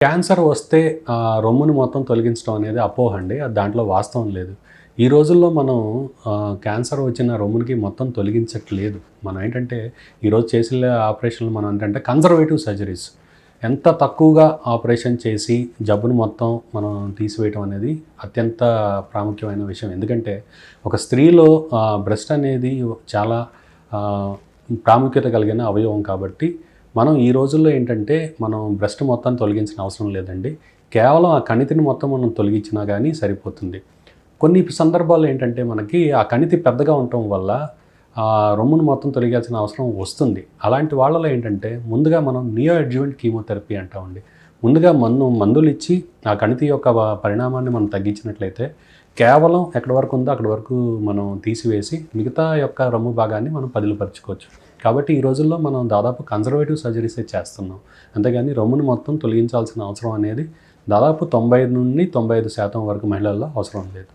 Cancer వస్తే రొమ్ముని మొత్తం తొలగించడం అనేది అపోహ అండి. అది దాంట్లో వాస్తవం లేదు. ఈ రోజుల్లో మనం క్యాన్సర్ వచ్చిన రొమ్మునికి మొత్తం తొలగించట్లేదు. మనం ఏంటంటే ఈరోజు చేసే ఆపరేషన్లు మనం ఏంటంటే కన్జర్వేటివ్ సర్జరీస్. ఎంత తక్కువగా ఆపరేషన్ చేసి జబ్బును మొత్తం మనం తీసివేయటం అనేది అత్యంత ప్రాముఖ్యమైన విషయం. ఎందుకంటే ఒక స్త్రీలో బ్రెస్ట్ అనేది చాలా ప్రాముఖ్యత కలిగిన అవయవం కాబట్టి మనం ఈ రోజుల్లో ఏంటంటే మనం బ్రెస్ట్ మొత్తాన్ని తొలగించిన అవసరం లేదండి. కేవలం ఆ కణితిని మొత్తం మనం తొలగించినా కానీ సరిపోతుంది. కొన్ని సందర్భాల్లో ఏంటంటే మనకి ఆ కణితి పెద్దగా ఉండటం వల్ల రొమ్మును మొత్తం తొలగాల్సిన అవసరం వస్తుంది. అలాంటి వాళ్ళలో ఏంటంటే ముందుగా మనం నియో అడ్జువెంట్ కీమోథెరపీ అంటామండి. ముందుగా మందులు ఇచ్చి ఆ కణితి యొక్క పరిణామాన్ని మనం తగ్గించినట్లయితే కేవలం ఎక్కడి వరకు ఉందో అక్కడి వరకు మనం తీసివేసి మిగతా యొక్క రొమ్ము భాగాన్ని మనం పదిలపరుచుకోవచ్చు. కాబట్టి ఈ రోజుల్లో మనం దాదాపు కన్జర్వేటివ్ సర్జరీసే చేస్తున్నాం. అంతేగాని రొమ్మును మొత్తం తొలగించాల్సిన అవసరం అనేది దాదాపు 90 నుండి 95% వరకు మహిళల్లో అవసరం లేదు.